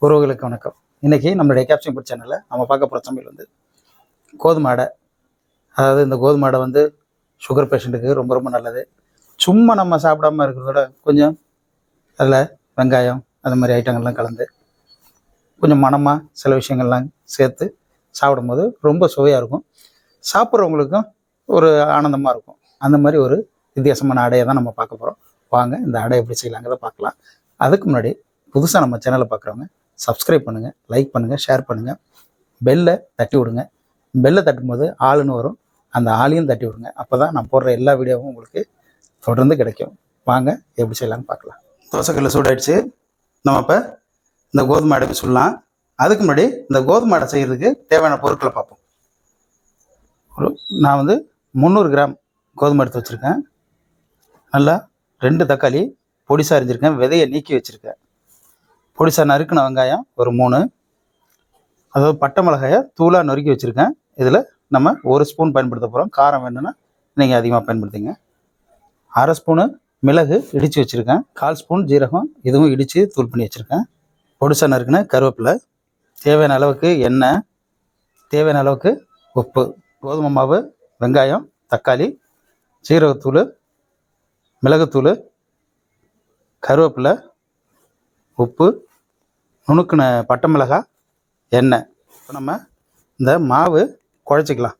உறவுகளுக்கு வணக்கம். இன்றைக்கி நம்மளுடைய கேப்ஷன் ஃபுட் சேனலில் நம்ம பார்க்க போகிற சமையல் வந்து கோதுமை அடை. அதாவது இந்த கோதுமை அடை வந்து சுகர் பேஷண்ட்டுக்கு ரொம்ப ரொம்ப நல்லது. சும்மா நம்ம சாப்பிடாமல் இருக்கிறதோட கொஞ்சம் அதில் வெங்காயம் அந்த மாதிரி ஐட்டங்கள்லாம் கலந்து கொஞ்சம் மணமாக சில விஷயங்கள்லாம் சேர்த்து சாப்பிடும்போது ரொம்ப சுவையாக இருக்கும். சாப்பிட்றவங்களுக்கும் ஒரு ஆனந்தமாக இருக்கும். அந்த மாதிரி ஒரு வித்தியாசமான அடையை தான் நம்ம பார்க்க போகிறோம். வாங்க இந்த அடை எப்படி செய்யலாங்கிறத பார்க்கலாம். அதுக்கு முன்னாடி புதுசாக நம்ம சேனலை பார்க்குறவங்க சப்ஸ்கிரைப் பண்ணுங்கள், லைக் பண்ணுங்கள், ஷேர் பண்ணுங்கள், பெல்லை தட்டி விடுங்க. பெல்லை தட்டும்போது ஆளுன்னு வரும், அந்த ஆளையும் தட்டி விடுங்க. அப்போ தான் நான் போடுற எல்லா வீடியோவும் உங்களுக்கு தொடர்ந்து கிடைக்கும். வாங்க எப்படி செய்யலாம்னு பார்க்கலாம். தோசைக்கல்ல சூடாயிடுச்சு. நம்ம இப்போ இந்த கோதுமை அடை சொல்லலாம். அதுக்கு முன்னாடி இந்த கோதுமை அடை செய்கிறதுக்கு தேவையான பொருட்களை பார்ப்போம். நான் வந்து 300 கிராம் கோதுமை எடுத்து வச்சுருக்கேன். நல்லா 2 தக்காளி பொடிசாக அரிஞ்சிருக்கேன், விதையை நீக்கி வச்சுருக்கேன். பொடிசாக நறுக்கின வெங்காயம் ஒரு 3, அதாவது பட்டை மிளகாயை தூளாக நறுக்கி வச்சுருக்கேன். இதில் நம்ம 1 ஸ்பூன் பயன்படுத்த போகிறோம். காரம் வேணுன்னா நீங்கள் அதிகமாக பயன்படுத்திங்க. 1/2 ஸ்பூனு மிளகு இடித்து வச்சுருக்கேன். 1/4 ஸ்பூன் ஜீரகம் இதுவும் இடித்து தூள் பண்ணி வச்சுருக்கேன். பொடிசாக நறுக்கின கருவேப்பிலை, தேவையான அளவுக்கு எண்ணெய், தேவையான அளவுக்கு உப்பு, கோதுமை மாவு, வெங்காயம், தக்காளி, ஜீரகத்தூள், மிளகுத்தூள், கருவேப்பிலை, உப்பு, நுணுக்கின பட்டை மிளகாய், எண்ணெய். இப்போ நம்ம இந்த மாவு குழச்சிக்கலாம்.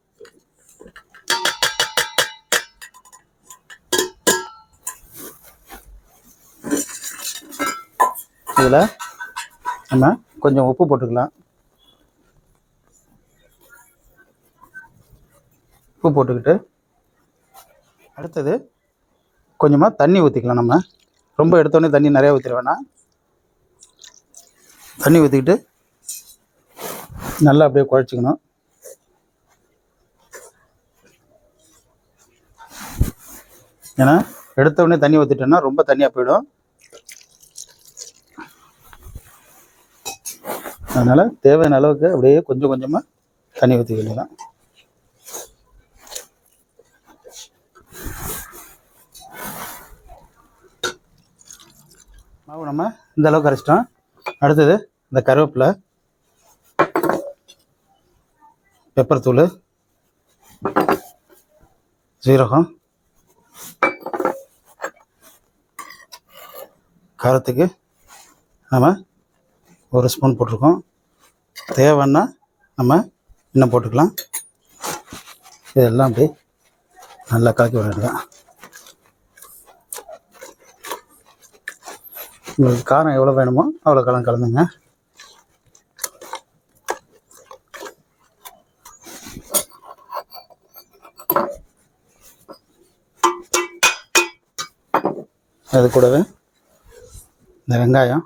இதில் நம்ம கொஞ்சம் உப்பு போட்டுக்கலாம். உப்பு போட்டுக்கிட்டு அடுத்தது கொஞ்சமாக தண்ணி ஊற்றிக்கலாம். நம்ம ரொம்ப எடுத்தோடனே தண்ணி நிறையா ஊற்றிட வேணாம். தண்ணி ஊற்றிக்கிட்டு நல்லா அப்படியே குழச்சிக்கணும். ஏன்னா எடுத்தோடனே தண்ணி ஊற்றிட்டோன்னா ரொம்ப தண்ணியாக போயிடும். அதனால் தேவையான அளவுக்கு அப்படியே கொஞ்சம் கொஞ்சமாக தண்ணி ஊற்றிக்கலாம். மாவு நம்ம இந்த அளவுக்கு அரைச்சிட்டோம். அடுத்தது இந்த கருவேப்பிலை, பெப்பர் தூள், ஜீரகம், காரத்துக்கு நம்ம 1 ஸ்பூன் போட்டிருக்கோம். தேவைன்னா நம்ம இன்னும் போட்டுக்கலாம். இதெல்லாம் அப்படி நல்லா கலக்கி விடலாம். உங்களுக்கு காரம் எவ்வளோ வேணுமோ அவ்வளோ கலந்துங்க. அது கூடவே இந்த வெங்காயம்,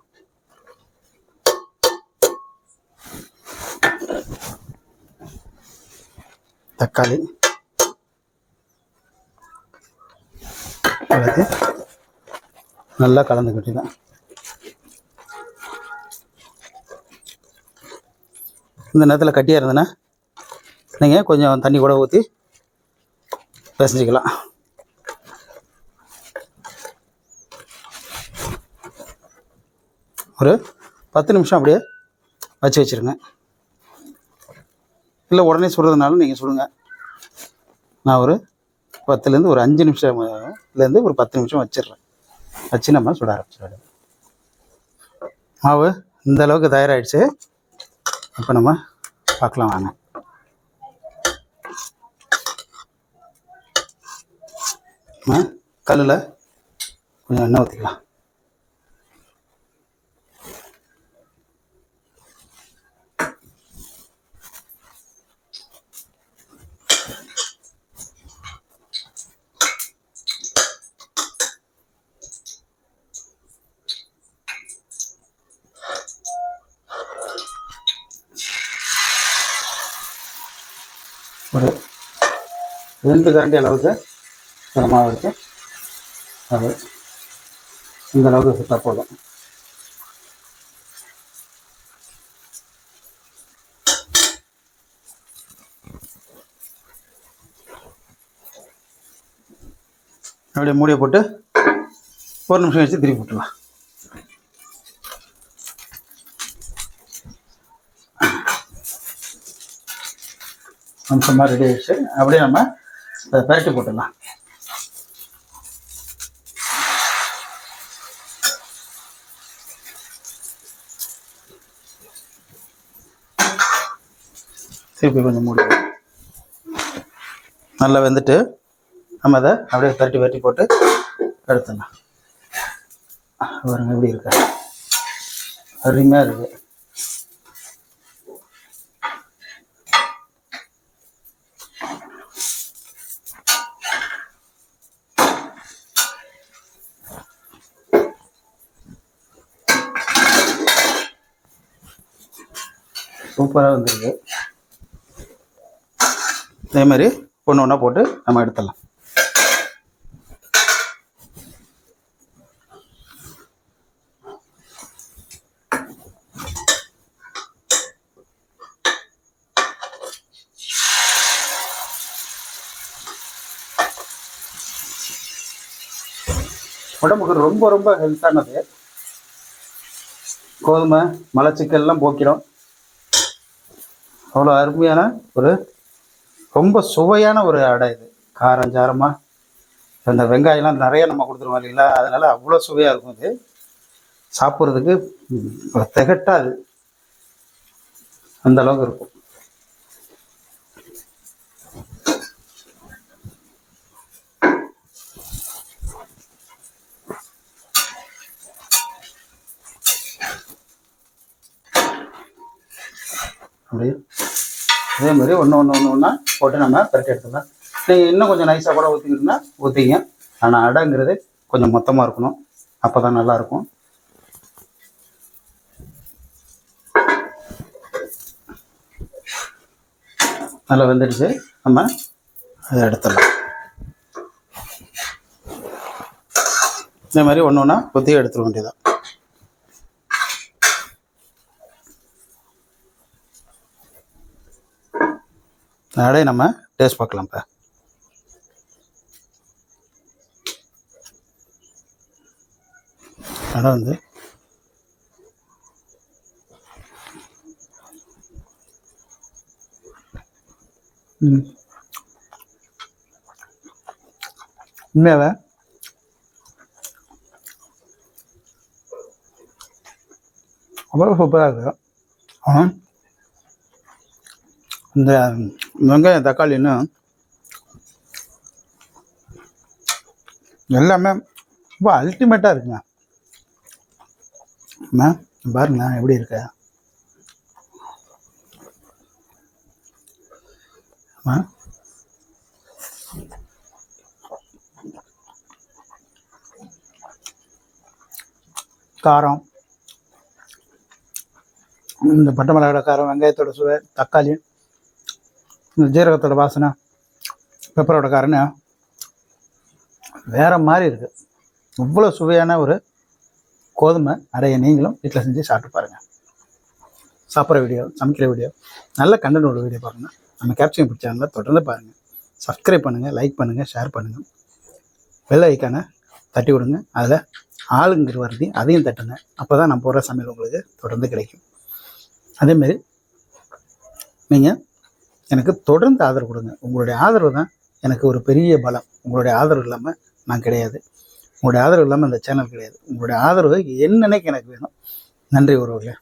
தக்காளி எல்லாத்தையும் நல்லா கலந்துக்கிட்டு தான். இந்த நேரத்தில் கட்டியாக இருந்ததுன்னா நீங்கள் கொஞ்சம் தண்ணி கூட ஊற்றி பிசைஞ்சிக்கலாம். ஒரு 10 நிமிஷம் அப்படியே வச்சுருங்க. இல்லை உடனே சுடுறதுனாலும் நீங்கள் சுடுங்க. நான் ஒரு 10லேருந்து ஒரு 5 நிமிஷம்லேருந்து ஒரு 10 நிமிஷம் வச்சிடுறேன். வச்சு நம்ம சுட ஆரம்பிச்சிடுறோம். மாவு இந்த அளவுக்கு தயாராகிடுச்சு. இப்போ நம்ம பார்க்கலாம் வாங்க. நம்ம கல்லில் கொஞ்சம் எண்ணெய் ஊற்றிக்கலாம். ஒரு 2 கரண்டி அளவுக்கு மாவு இருக்கு. அது இந்த அளவுக்கு சுத்தா போதும். அப்படியே மூடியை போட்டு 1 நிமிஷம் கழிச்சு திருப்பி விட்டுலாம். அம்சமாக ரெடி ஆயிடுச்சு. அப்படியே நம்ம அதை பரட்டி போட்டுடலாம். திருப்பி கொஞ்சம் மூடி நல்லா வெந்துட்டு நம்ம அதை அப்படியே பரட்டி போட்டு எடுத்துடலாம். பாருங்க எப்படி இருக்கு, அருமையாக இருக்குது. சூப்பராக வந்துருக்கு. இதே மாதிரி ஒன்று ஒன்றா போட்டு நம்ம எடுத்துடலாம். உடம்புக்கு ரொம்ப ரொம்ப ஹெல்த்தானது. கோதுமை மலச்சிக்கல்லாம் போக்கிறோம். அவ்வளோ அருமையான ஒரு ரொம்ப சுவையான ஒரு அடை இது. காரம் சாரமாக இந்த வெங்காயம்லாம் நிறைய நம்ம கொடுத்துருவோம் இல்லைங்களா, அதனால் அவ்வளோ சுவையாக இருக்கும். இது சாப்பிட்றதுக்கு திகட்டாது, அந்த அளவுக்கு இருக்கும். அப்படியே அதே மாதிரி ஒன்றா போட்டு நம்ம பரட்டி எடுத்துக்கலாம். நீங்கள் இன்னும் கொஞ்சம் நைஸாக கூட ஊற்றிக்கிட்டுனா ஊற்றிங்க. ஆனால் அடைங்கிறது கொஞ்சம் மொத்தமாக இருக்கணும், அப்போ தான் நல்லாயிருக்கும். நல்லா வெந்துடுச்சு, நம்ம அதை எடுத்துடலாம். இதே மாதிரி ஒன்றா ஊற்றி எடுத்துட வேண்டியதான். அடைய நம்ம டேஸ்ட் பார்க்கலாம். இப்போ அடை வந்து உண்மையாவே அவ்வளோ சூப்பராக இருக்குது. இந்த வெங்காயம் தக்காளின்னு எல்லாமே ரொம்ப அல்டிமேட்டாக இருக்குங்க. பாருங்க எப்படி இருக்கு. காரம், இந்த பட்டை மிளகாயோட காரம், வெங்காயத்தோட சுவை, தக்காளி, இந்த ஜீரகத்தோட வாசனை, பெப்பரோட காரம்னு வேறு மாதிரி இருக்குது. இவ்வளோ சுவையான ஒரு கோதுமை அடையை நீங்களும் வீட்டில் செஞ்சு சாப்பிட்டு பாருங்கள். சாப்பிட்ற வீடியோ, சமைக்கிற வீடியோ, நல்ல கண்டென்ட் உள்ள வீடியோ பாருங்கள். நம்ம கேப்சிகம் பிடிச்ச சேனலை தொடர்ந்து பாருங்கள். சப்ஸ்கிரைப் பண்ணுங்கள், லைக் பண்ணுங்கள், ஷேர் பண்ணுங்கள். பெல் ஐக்கானை தட்டி விடுங்க. அதில் ஆளுங்கிற வருது அதையும் தட்டுங்க. அப்போ தான் நான் போடுற சமையல் உங்களுக்கு தொடர்ந்து கிடைக்கும். அதேமாரி நீங்கள் எனக்கு தொடர்ந்து ஆதரவு கொடுங்க. உங்களுடைய ஆதரவு தான் எனக்கு ஒரு பெரிய பலம். உங்களுடைய ஆதரவு இல்லாமல் நான் கிடையாது. உங்களுடைய ஆதரவு இல்லாமல் அந்த சேனல் கிடையாது. உங்களுடைய ஆதரவு என்னன்னைக்கு எனக்கு வேணும். நன்றி உறவுகளே.